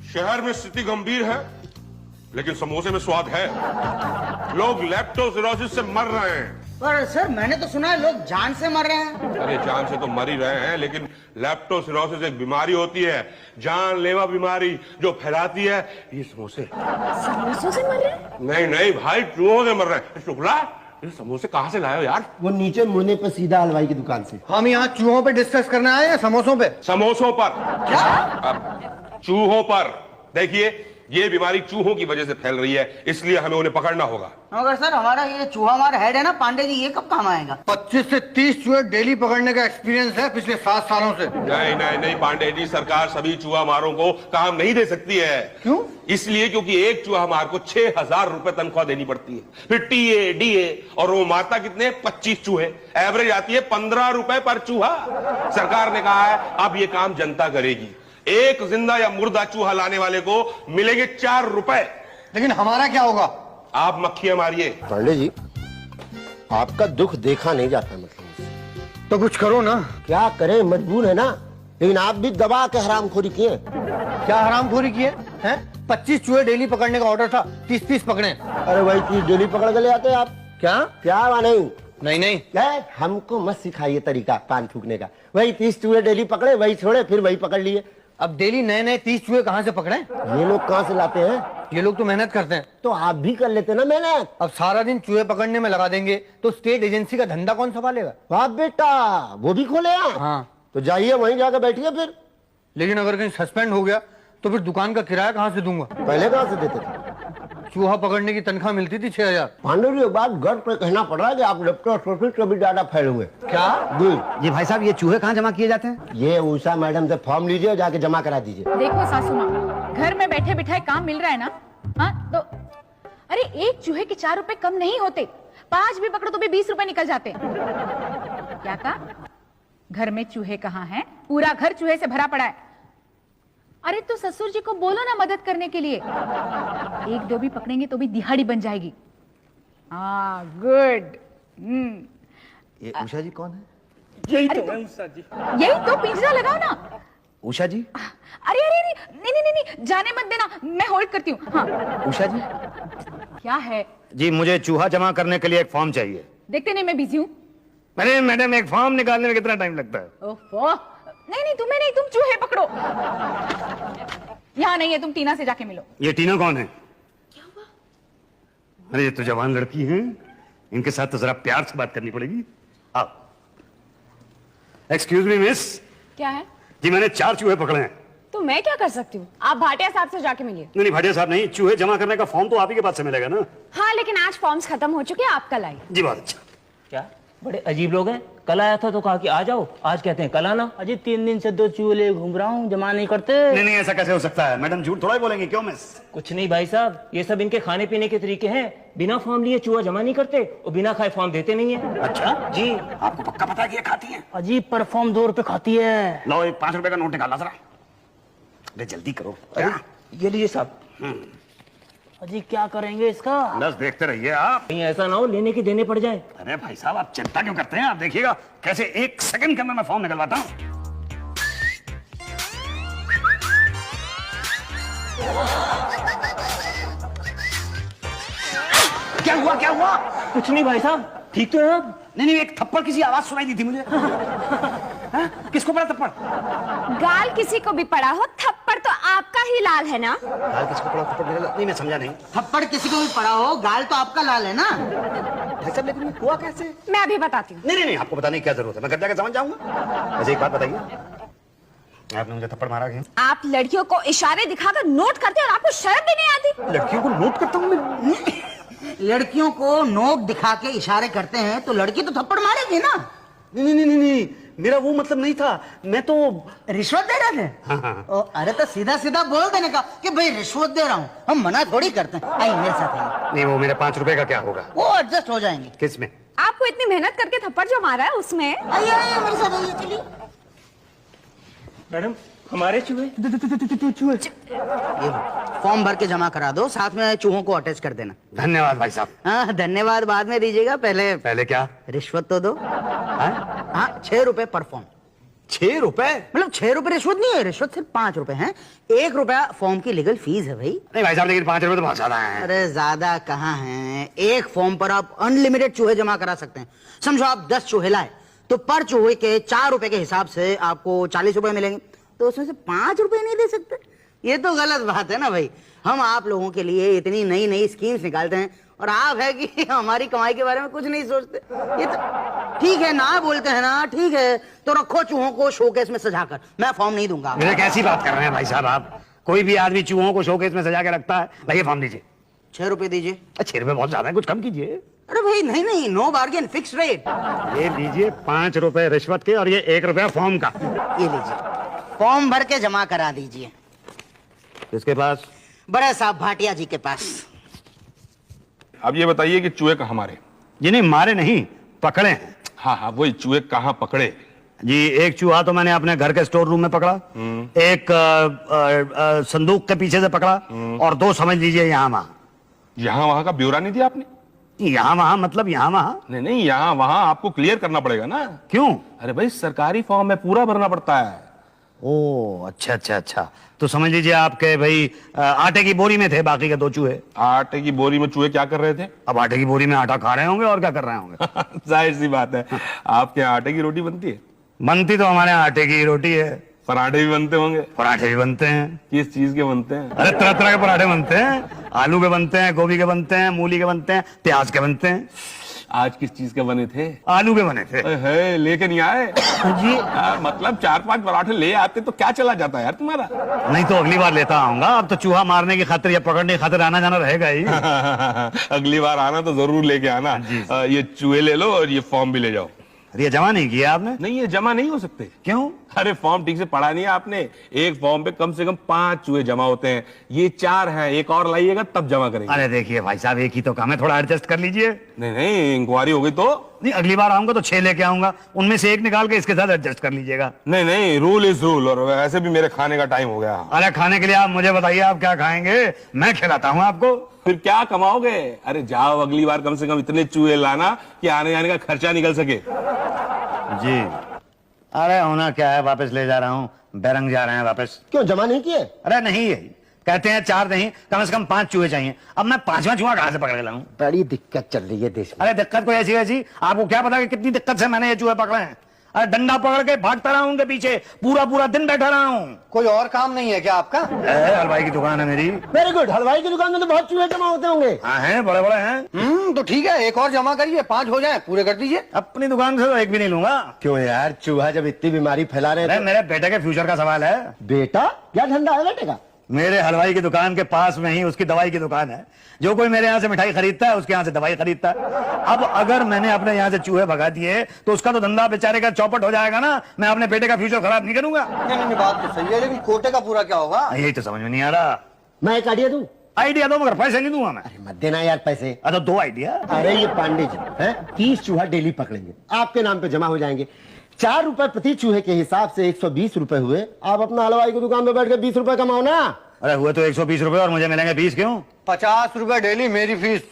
शहर में स्थिति गंभीर है, लेकिन समोसे में स्वाद है। लोग लेप्टोस्पिरोसिस से मर रहे हैं। पर सर मैंने तो सुना है लोग जान से मर रहे हैं। अरे जान से तो मर ही रहे हैं, लेकिन लेप्टोस्पिरोसिस एक बीमारी होती है, जानलेवा बीमारी जो फैलाती है ये समोसे। समोसों से मर रहे हैं? नहीं नहीं भाई, चूहों से मर रहे हैं। शुक्ला, ये समोसे कहाँ से लाए हो यार? वो नीचे मुड़ने पर सीधा हलवाई की दुकान से। हम यहाँ चूहों पे डिस्कस करने आए हैं, समोसों पे? समोसों पर। क्या? चूहों पर। देखिए, ये बीमारी चूहों की वजह से फैल रही है, इसलिए हमें उन्हें पकड़ना होगा। मगर सर हमारा ये चूहा हमारा हेड है ना पांडे जी, ये कब काम आएगा? 25 से 30 चूहे डेली पकड़ने का एक्सपीरियंस है पिछले 7 सालों से। नहीं नहीं नहीं पांडे जी, सरकार सभी चूहा मारों को काम नहीं दे सकती है। क्यों? इसलिए क्योंकि एक चूहा मार को 6,000 रुपए तनख्वाह देनी पड़ती है, फिर टीए डीए, और वो मारता कितने? 25 चूहे। एवरेज आती है 15 रुपए पर चूहा। सरकार ने कहा है अब ये काम जनता करेगी। एक जिंदा या मुर्दा चूहा लाने वाले को मिलेंगे 4 रुपए। लेकिन हमारा क्या होगा? आप मक्खियां मारिए। पांडे जी, आपका दुख देखा नहीं जाता, मतलब तो कुछ करो ना। क्या करें, मजबूर है ना। लेकिन आप भी दबा के हरामखोरी किए। क्या हरामखोरी किए हैं? 25 चूहे डेली पकड़ने का ऑर्डर था, 30 पकड़े। अरे वही चीज डेली पकड़ के ले आते आप। क्या क्या नहीं? नहीं क्या? हमको मत सिखाइए तरीका पान फूकने का। वही 30 चूहे डेली पकड़े, वही छोड़े, फिर वही पकड़ लिए। अब डेली नए 30 चूहे कहाँ से पकड़े? ये लोग कहाँ से लाते हैं? ये लोग तो मेहनत करते हैं। तो आप भी कर लेते ना मेहनत। अब सारा दिन चूहे पकड़ने में लगा देंगे तो स्टेट एजेंसी का धंधा कौन संभालेगा? वाह बेटा, वो भी खोले आप? हाँ। तो जाइए वहीं जाकर बैठिए फिर। लेकिन अगर कहीं सस्पेंड हो गया तो फिर दुकान का किराया कहाँ से दूंगा? पहले कहाँ से देते थे? चूहा पकड़ने की तनख्वाह मिलती थी 6,000। पांडे जी, एक बात गर्व पे कहना पड़ रहा है कि आप लेप्टोस्पिरोसिस से भी ज्यादा फैले हुए। क्या? जी भाई साहब, ये चूहे कहाँ जमा किए जाते हैं? ये उषा मैडम से फॉर्म लीजिए, जाके जमा करा दीजिए। देखो सासू माँ, घर में बैठे बिठाए काम मिल रहा है ना। हाँ तो अरे एक चूहे के 4 रुपए कम नहीं होते, 5 भी पकड़ो तो भी 20 रुपए निकल जाते हैं। क्या कहा? घर में चूहे कहाँ हैं? पूरा घर चूहे से भरा पड़ा है। अरे तो ससुर जी को बोलो ना मदद करने के लिए। 1-2 भी पकड़ेंगे तो भी दिहाड़ी बन जाएगी। हाँ गुड। ये उषा जी कौन है? यही तो है उषा जी। यही तो, पिंजरा लगाओ ना। उषा जी? अरे अरे नहीं, जाने मत देना, मैं होल्ड करती हूँ। हाँ उषा जी? क्या है? जी मुझे चूहा जमा करने के लिए एक फॉर्म चाहिए। देखते नहीं मैं बिजी हूँ। अरे मैडम, एक फॉर्म निकालने में कितना टाइम लगता है? ओफो, नहीं तुम्हें नहीं, तुम चूहे पकड़ो। यहाँ नहीं है, तुम टीना से जाके मिलो। ये टीना कौन है? क्या हुआ? अरे ये तो जवान लड़की हैं, इनके साथ तो जरा प्यार से बात करनी पड़ेगी। आओ। Excuse me miss. क्या है? जी मैंने 4 चूहे पकड़े हैं। तो मैं क्या कर सकती हूँ? आप भाटिया साहब से जाके मिलिए। नहीं भाटिया साहब नहीं, चूहे जमा करने का फॉर्म तो आप ही के पास से मिलेगा ना। हाँ लेकिन आज फॉर्म्स खत्म हो चुके हैं, आप कल आइए। जी बहुत अच्छा। क्या बड़े अजीब लोग हैं। कल आया था तो कहा कि आ जाओ, आज कहते हैं कल आना। अजय 3 दिन से 2 चूहे ले घूम रहा हूँ, जमा नहीं करते। नहीं ऐसा कैसे हो सकता है मैडम, झूठ थोड़ा ही बोलेंगे। क्यों मिस? कुछ नहीं भाई साहब, ये सब इनके खाने पीने के तरीके हैं। बिना फॉर्म लिए चूहा जमा नहीं करते और बिना खाए फॉर्म देते नहीं है। अच्छा जी। आपको पक्का पता है कि ये खाती है? अजीब पर फॉर्म 2 रुपए खाती है। लो ये 5 रुपए का नोट निकालना जरा। अरे जल्दी करो। अरे ये लीजिए साहब। अजी क्या करेंगे इसका? बस देखते रहिए आप। कहीं ऐसा ना हो लेने के देने पड़ जाए। अरे भाई साहब आप चिंता क्यों करते हैं? आप देखिएगा कैसे 1 सेकंड के अंदर मैं फॉर्म निकलवाता हूँ। क्या हुआ? क्या हुआ? कुछ नहीं भाई साहब, ठीक तो है आप? नहीं, एक थप्पड़ किसी आवाज सुनाई दी थी मुझे। किसको पड़ा थप्पड़? गाल किसी को भी पड़ा हो, थप्पड़ तो आपका ही लाल है ना। गाल किसको पड़ा? थप्पड़ नहीं, मैं समझा नहीं। थप्पड़ किसी को भी पड़ा हो, गाल तो आपका लाल है ना। भाई साहब लेकिन हुआ कैसे? मैं अभी बताती हूँ। नहीं आपको बताने की क्या जरूरत है, मैं घर जाकर समझ जाऊंगा। वैसे एक बात बताइए, आपने मुझे थप्पड़ मारा क्यों? आप लड़कियों को इशारे दिखाकर नोट करते और आपको शर्म भी नहीं आती। लड़कियों को नोट करता हूँ मैं? लड़कियों को नोट दिखा के इशारे करते हैं तो लड़की तो थप्पड़ मारेगी ना। नहीं, मेरा वो मतलब नहीं था। मैं तो रिश्वत दे रहे थे। अरे तो सीधा सीधा बोल देने का कि भाई रिश्वत दे रहा हूँ, हम मना थोड़ी करते हैं। आइए मेरे साथ आइए। नहीं वो मेरे 5 रुपए का क्या होगा? वो एडजस्ट हो जाएंगे। किस में? आपको इतनी मेहनत करके थप्पड़ जो मारा है उसमें। आइए मेरे साथ आइए, चलिए। मैडम हमारे चूहे। ये फॉर्म भर के जमा करा दो, साथ में चूहों को अटैच कर देना। धन्यवाद भाई साहब। हाँ धन्यवाद बाद में दीजिएगा, पहले पहले क्या? रिश्वत तो दो। हाँ 6 रुपए पर फॉर्म। 6 रुपए? मतलब 6 रुपए रिश्वत नहीं है, रिश्वत सिर्फ 5 रुपए हैं। 1 रुपया फॉर्म की लीगल फीस है भाई। नहीं भाई साहब, लेकिन 5 रुपए तो बहुत ज्यादा है। अरे ज्यादा कहाँ है, एक फॉर्म पर आप अनलिमिटेड चूहे जमा करा सकते हैं। समझो आप 10 चूहे लाए तो पर चूहे के 4 रुपए के हिसाब से आपको 40 रुपए मिलेंगे, तो उसमें से 5 रुपए नहीं दे सकते? ये तो गलत बात है ना भाई। हम आप लोगों के लिए इतनी नई नई स्कीम्स निकालते हैं और आप है कि हमारी कमाई के बारे में कुछ नहीं सोचते। ये तो ठीक है ना, बोलते हैं ना, ठीक है तो रखो चूहों को शोकेस में सजाकर, मैं फॉर्म नहीं दूंगा। मेरे कैसी बात कर रहे हैं भाई साहब आप? कोई भी आदमी चूहों को शोकेस में सजा के रखता है? भाई फॉर्म दीजिए। 6 रुपए दीजिए। 6 रुपए बहुत ज्यादा है, कुछ कम कीजिए। अरे भाई नहीं नहीं, नो बार्गेन, फिक्स रेट। ये लीजिए 5 रुपए रिश्वत के और ये 1 रुपया फॉर्म का। ये लीजिए, फॉर्म भर के जमा करा दीजिए। किसके पास? बड़े साहब भाटिया जी के पास। अब ये बताइए कि चूहे कहाँ मारे? जी नहीं, मारे नहीं, पकड़े हैं। हाँ हाँ, वही चूहे कहाँ पकड़े? जी, एक चूहा तो मैंने अपने घर के स्टोर रूम में पकड़ा, एक संदूक के पीछे से पकड़ा, और 2 समझ लीजिए यहाँ वहां। यहाँ वहां का ब्यौरा नहीं दिया आपने? यहाँ वहां मतलब यहाँ वहां? नहीं नहीं, यहाँ वहां आपको क्लियर करना पड़ेगा ना। क्यों? अरे भाई, सरकारी फॉर्म में पूरा भरना पड़ता है। ओ अच्छा अच्छा अच्छा, तो समझ लीजिए आपके भाई आटे की बोरी में थे बाकी के 2 चूहे। आटे की बोरी में चूहे क्या कर रहे थे? अब आटे की बोरी में आटा खा रहे होंगे और क्या कर रहे होंगे। जाहिर सी बात है, आपके यहाँ आटे की रोटी बनती है? बनती तो हमारे यहाँ आटे की रोटी है। पराठे भी बनते होंगे? पराठे भी बनते हैं। किस चीज के बनते हैं? अरे तरह तरह के पराठे बनते हैं, आलू के बनते हैं, गोभी के बनते हैं, मूली के बनते हैं, प्याज के बनते हैं। आज किस चीज के बने थे? आलू के बने थे। है, लेके नहीं आए? जी मतलब 4-5 पराठे ले आते तो क्या चला जाता है यार तुम्हारा? नहीं तो अगली बार लेता आऊंगा। अब तो चूहा मारने की खातिर या पकड़ने की खातिर आना जाना रहेगा ही। अगली बार आना तो जरूर लेके आना। ये चूहे ले लो और ये फॉर्म भी ले जाओ। अरे ये जमा नहीं किया आपने? नहीं, ये जमा नहीं हो सकते। क्यों? अरे फॉर्म ठीक से पढ़ा नहीं है आपने। एक फॉर्म पे कम से कम 5 चूहे जमा होते हैं, ये 4 हैं, एक और लाइएगा तब जमा करेंगे। अरे देखिए भाई साहब, एक ही तो काम है, थोड़ा एडजस्ट कर लीजिए। नहीं नहीं, इंक्वायरी हो गई तो? नहीं, अगली बार आऊंगा तो 6 लेके आऊंगा, उनमें से 1 निकाल के इसके साथ एडजस्ट कर लीजिएगा। नहीं नहीं, रूल इज रूल। और वैसे भी मेरे खाने का टाइम हो गया। अरे खाने के लिए आप मुझे बताइए, आप क्या खाएंगे, मैं खिलाता हूँ आपको। फिर क्या कमाओगे? अरे जाओ, अगली बार कम से कम इतने चूहे लाना कि आने जाने का खर्चा निकल सके। जी, अरे होना क्या है, वापस ले जा रहा हूँ, बैरंग जा रहे हैं वापस। क्यों जमा नहीं किए? अरे नहीं है, कहते हैं 4 नहीं, कम से कम 5 चूहे चाहिए। अब मैं 5वां चूहा कहां से पकड़ के लाऊं? बड़ी दिक्कत चल रही है देश में। अरे दिक्कत कोई ऐसी वैसी, आपको क्या पता कि कितनी दिक्कत से मैंने ये चूहे पकड़े हैं। अरे डंडा पकड़ के भागता रहा हूं उनके पीछे, पूरा पूरा दिन बैठा रहा हूं। कोई और काम नहीं है क्या आपका? हलवाई की दुकान है मेरी। वेरी गुड, हलवाई की दुकान में तो बहुत चूहे जमा होते होंगे। हाँ हैं, बड़े बड़े हैं। तो ठीक है, एक और जमा करिए, 5 हो जाए, पूरे कर दीजिए। अपनी दुकान से तो एक भी नहीं लूंगा। क्यों यार, चूहा जब इतनी बीमारी फैला रहे अरे हैं मेरे बेटे के फ्यूचर का सवाल है। बेटा क्या धंधा है बेटे का? मेरे हलवाई की दुकान के पास में ही उसकी दवाई की दुकान है। जो कोई मेरे यहाँ से मिठाई खरीदता है उसके यहाँ से दवाई खरीदता है। अब अगर मैंने अपने यहाँ से चूहे भगा दिए तो उसका तो धंधा बेचारे का चौपट हो जाएगा ना। मैं अपने बेटे का फ्यूचर खराब नहीं करूंगा। नहीं, बात तो सही है, लेकिन कोटे का पूरा क्या होगा? यही तो समझ में नहीं आ रहा। मैं एक आइडिया दूं? आइडिया दो, मगर पैसे नहीं दूंगा मैं। मत देना यार पैसे। अच्छा 2 आइडिया। अरे ये पांडे जी हैं, 30 चूहा डेली पकड़ेंगे, आपके नाम पे जमा हो जाएंगे। 4 रुपए प्रति चूहे के हिसाब से 120 रुपए हुए। आप अपना हलवाई की दुकान पे बैठ के 20 रुपए कमाओ ना। अरे हुए तो 120 रुपए और मुझे मिलेंगे 20 क्यों? 50 रुपए डेली मेरी फीस।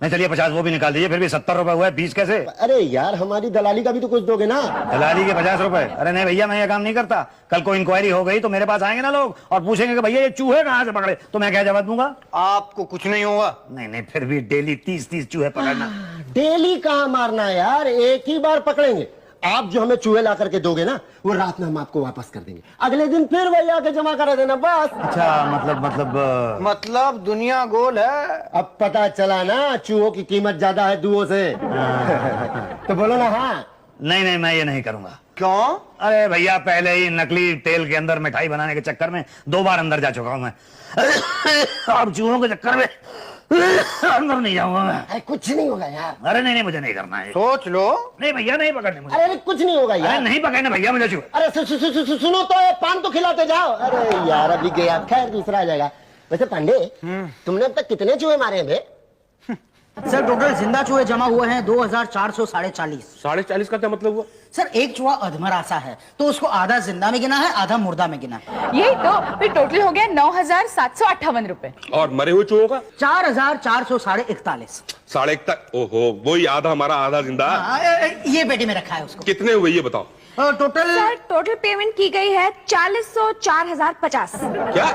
नहीं चलिए 50 वो भी निकाल दीजिए, फिर भी 70 रुपए हुए, 20 कैसे? अरे यार हमारी दलाली का भी तो कुछ दोगे ना। दलाली के 50 रुपए? अरे नहीं भैया, मैं ये काम नहीं करता। कल को इंक्वायरी हो गई तो मेरे पास आएंगे ना लोग और पूछेंगे कि भैया ये चूहे कहाँ से पकड़े, तो मैं क्या जवाब दूंगा? आपको कुछ नहीं होगा। नहीं नहीं, फिर भी डेली 30-30 चूहे पकड़ना। डेली कहाँ मारना है यार, एक ही बार पकड़ेंगे। आप जो हमें चूहे ला करके दोगे ना, वो रात में हम आपको वापस कर देंगे, अगले दिन फिर वही आके जमा करा देना बस। अच्छा मतलब दुनिया गोल है। अब पता चला ना, चूहों की कीमत ज्यादा है दुओं से। तो बोलो ना हाँ। नहीं नहीं, मैं ये नहीं करूंगा। क्यों? अरे भैया, पहले ही नकली तेल के अंदर मिठाई बनाने के चक्कर में 2 बार अंदर जा चुका हूं मैं। अब चूहों के चक्कर में अंदर नहीं जाऊंगा मैं। अरे कुछ नहीं होगा यार। अरे नहीं नहीं, मुझे नहीं करना है। सोच लो। नहीं भैया, नहीं पकड़ने मुझे। अरे कुछ नहीं होगा अरे यार। नहीं पकड़ने भैया मुझे चूहे। अरे सुनो तो, पान तो खिलाते जाओ। अरे यार अभी गया, खैर दूसरा आ जाएगा। वैसे पांडे, तुमने अब तक कितने चूहे मारे हैं बे? सर टोटल जिंदा चूहे जमा हुए हैं 2440। 40.5 का क्या मतलब हुआ? सर एक चूहा अधमरासा है तो उसको आधा जिंदा में गिना है, आधा मुर्दा में गिना है। यही तो, फिर टोटल हो गया 9,758 रुपए। और मरे हुए चूहों का? 4,441। 41.5। ओहो, वही आधा हमारा आधा जिंदा। ये पेटी में रखा है उसको। कितने हुए ये बताओ? टोटल सर टोटल पेमेंट की गई है 40,04,050। क्या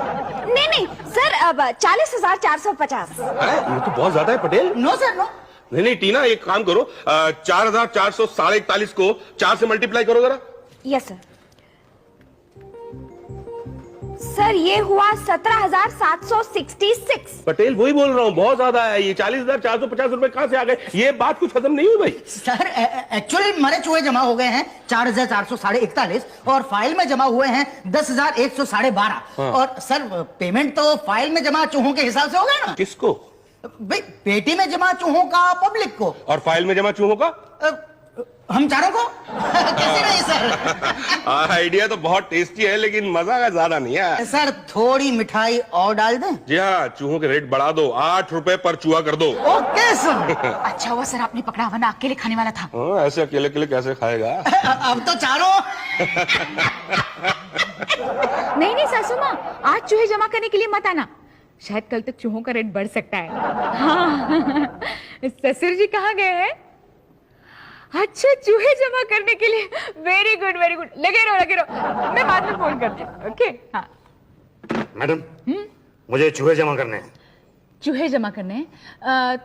नहीं नहीं सर, अब 40,450। है? ये तो बहुत ज्यादा है पटेल। No sir no. नहीं नहीं टीना, एक काम करो, 4,441 को 4 से मल्टीप्लाई करो जरा। Yes sir. सर ये हुआ 17,766। पटेल वही बोल रहा हूँ, बहुत ज्यादा है ये। 40,450 रुपए कहाँ से आ गए? ये बात कुछ खत्म नहीं हुई भाई। सर एक्चुअली हमारे चूहे जमा हो गए हैं 4,441 और फाइल में जमा हुए हैं 10,112। और सर पेमेंट तो फाइल में जमा चूहों के हिसाब से हो गया ना। किसको? भाई पेटी में जमा चूहों का पब्लिक को, और फाइल में जमा चूहों का? हम चारों को। कैसे नहीं सर? आइडिया तो बहुत टेस्टी है, लेकिन मजा का ज्यादा नहीं है। सर थोड़ी मिठाई और डाल दें? जी हाँ, चूहों के रेट बढ़ा दो, 8 रुपए पर चूहा कर दो। Okay sir. अच्छा हुआ सर आपने पकड़ा, वरना अकेले खाने वाला था। हाँ, ऐसे अकेले अकेले कैसे खाएगा? अब तो चारों। नहीं नहीं सासू माँ, आज चूहे जमा करने के लिए मत आना, शायद कल तक चूहों का रेट बढ़ सकता है। हाँ। ससुर जी कहाँ गए हैं? अच्छा चूहे जमा करने के लिए। Very good very good. लगे रहो, मैं बाद में फोन करती हूँ। ओके हाँ। मैडम मुझे चूहे जमा करने हैं। चूहे जमा करने हैं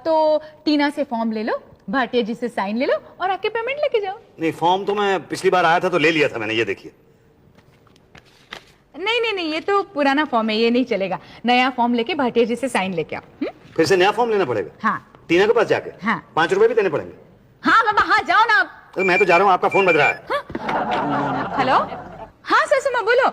तो टीना से फॉर्म ले लो, भाटिया जी से साइन ले लो और आके पेमेंट लेके जाओ। नहीं, फॉर्म तो मैं पिछली बार आया था तो ले लिया था मैंने, ये देखिए। नहीं नहीं नहीं, ये तो पुराना फॉर्म है, ये नहीं चलेगा। नया फॉर्म लेके भाटिया जी से साइन लेके आओ। फिर से नया फॉर्म लेना पड़ेगा? हाँ। टीना के पास जाके? हाँ। 5 रुपए भी देने पड़ेंगे? हाँ बाबा हाँ, जाओ ना आप। तो मैं तो जा रहा हूँ, आपका फोन बज रहा है। हेलो हाँ ससु माँ बोलो।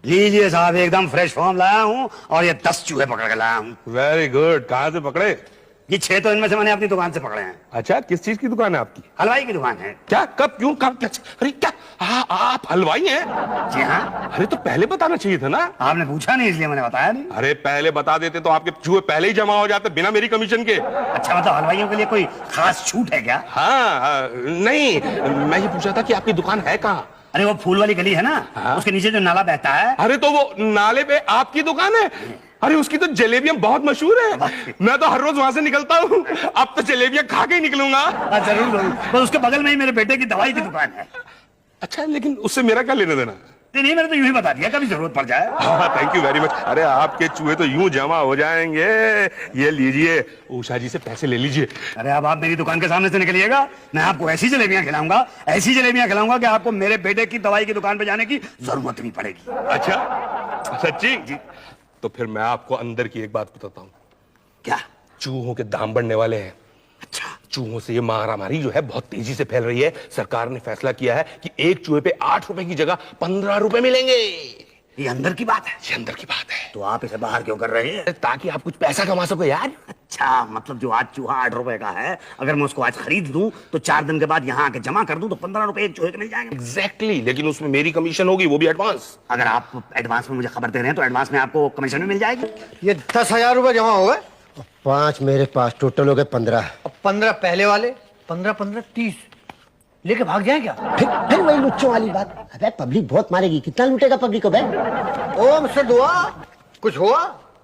लीजिए साहब, एकदम फ्रेश फॉर्म लाया हूँ और ये 10 चूहे पकड़ के लाया हूँ। Very good. कहाँ से पकड़े? ये 6 तो इनमें से मैंने अपनी दुकान से पकड़े हैं। अच्छा, किस चीज की दुकान है आपकी? हलवाई की दुकान है। क्या, कब, क्यों, कब, क्या? अरे क्या आप हलवाई हैं? जी हाँ। अरे तो पहले बताना चाहिए था ना। आपने पूछा नहीं इसलिए मैंने बताया नहीं। अरे पहले बता देते तो आपके चूहे पहले ही जमा हो जाते बिना मेरी कमीशन के। अच्छा, मतलब हलवाइयों के लिए कोई खास छूट है क्या? हाँ नहीं, मैं ये पूछा था कि आपकी दुकान है कहाँ? अरे वो फूल वाली गली है ना, उसके नीचे जो नाला बहता है। अरे तो वो नाले पे आपकी दुकान है? अरे उसकी तो जलेबियां बहुत मशहूर है, मैं तो हर रोज वहां से निकलता हूँ। अब तो जलेबियां खा के ही निकलूंगा। जरूर जरूर, बस उसके बगल में ही मेरे बेटे की दवाई की दुकान है। अच्छा, लेकिन उससे मेरा क्या लेना देना? नहीं, मैंने तो यूं ही बता दिया, कभी जरूरत पड़ जाए। हाँ, थैंक यू वेरी मच। अरे आपके चूहे तो यूं जमा हो जाएंगे। ये लीजिए, उषा जी से पैसे ले लीजिए। अरे अब आप मेरी दुकान के सामने से निकलिएगा, मैं आपको ऐसी जलेबियां खिलाऊंगा, ऐसी जलेबियां खिलाऊंगा कि आपको मेरे बेटे की दवाई की दुकान पे जाने की जरूरत नहीं पड़ेगी। अच्छा सच्ची? जी। तो फिर मैं आपको अंदर की एक बात बताता हूँ। क्या? चूहों के दाम बढ़ने वाले हैं। अच्छा। चूहों से ये महामारी जो है बहुत तेजी से फैल रही है। सरकार ने फैसला किया है कि एक चूहे पे 8 रुपए की जगह 15 रुपए मिलेंगे। ये अंदर की बात है? ये अंदर की बात है। तो आप इसे बाहर क्यों कर रहे हैं? ताकि आप कुछ पैसा कमा सको यार। अच्छा, मतलब जो आज चूहा 8 रुपए का है, अगर मैं उसको आज खरीद दूं तो 4 दिन के बाद यहाँ आके जमा कर दूं तो 15 रुपए एक चूहे के मिल जाएंगे। एग्जैक्टली, लेकिन उसमें मेरी कमीशन होगी, वो भी एडवांस। अगर आप एडवांस में मुझे खबर दे रहे हैं तो एडवांस में आपको कमीशन भी मिल जाएगी। ये 10,000 रुपए जमा हो गए। 5 मेरे पास, टोटल हो गए 15। अब 15 पहले वाले, 15 30 लेके भाग जाए क्या? फिर वही लुच्चों वाली बात। अबे पब्लिक बहुत मारेगी, कितना लूटेगा पब्लिक को बे? ओ मिस्टर दुआ, कुछ हुआ?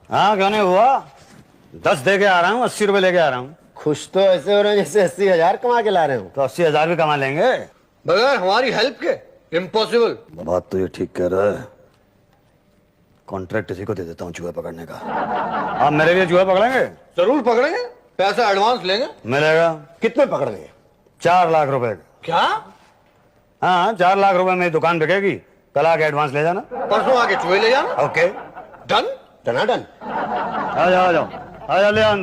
हाँ, क्यों नहीं हुआ? 10 दे के आ रहा हूँ, 80 रुपए लेके आ रहा हूँ। खुश तो ऐसे हो रहे हैं जैसे 80,000 कमा के ला रहे हो। तो 80,000 भी कमा लेंगे बगैर हमारी हेल्प के? इम्पॉसिबल। बात तो ये ठीक कह रहा है। कॉन्ट्रैक्ट इसी को दे देता हूँ चूहे पकड़ने का। आप मेरे लिए चूहे पकड़ेंगे? जरूर पकड़ेंगे, पैसा एडवांस लेंगे। मिलेगा। कितने पकड़ेंगे? 4 लाख रुपए। क्या? हाँ, 4 लाख रुपए मेरी दुकान बिकेगी, कल आके एडवांस ले जाना। परसों आके चूहे ले जाना। Okay done? टनाटन। आ जाओ ले आओ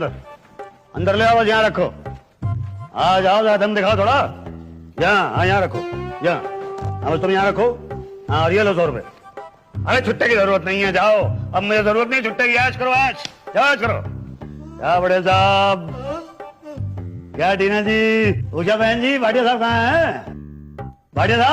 अंदर ले आओ, बस यहाँ रखो। आ जाओ, दम दिखाओ थोड़ा। यहाँ रखो, यहाँ तुम यहाँ रखो। हाँ, और ये लो 100 रुपए। अरे छुट्टे की जरूरत नहीं है, जाओ। अब मुझे जरूरत नहीं छुट्टे की, ऐश करो, ऐश करो। क्या बड़े साहब? क्या टीना जी, उषा बहन जी, भाटिया साहब कहाँ हैं? भाटिया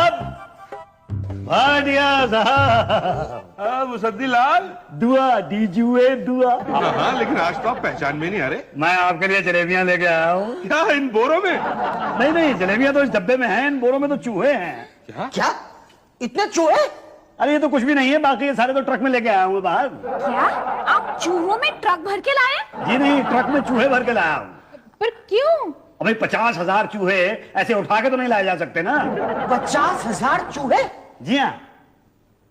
साहब, मुसद्दी लाल। दुआ दीजिए, दुआ। हाँ, लेकिन आज तो आप पहचान में नहीं आ रहे। मैं आपके लिए जलेबियां लेके आया हूँ। क्या इन बोरों में? नहीं, जलेबियां तो इस डब्बे में हैं, इन बोरों में तो चूहे हैं। क्या इतने चूहे? अरे ये तो कुछ भी नहीं है, बाकी ये सारे तो ट्रक में लेके आया हूँ बाहर। क्या आप चूहों में ट्रक भर के लाए? जी नहीं, ट्रक में चूहे भर के लाया हूँ। पर क्यों? और भाई 50,000 चूहे ऐसे उठा के तो नहीं लाए जा सकते ना। 50,000 चूहे? जी हाँ,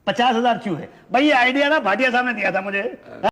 50,000 चूहे। भाई ये आइडिया ना भाटिया साहब ने दिया था मुझे।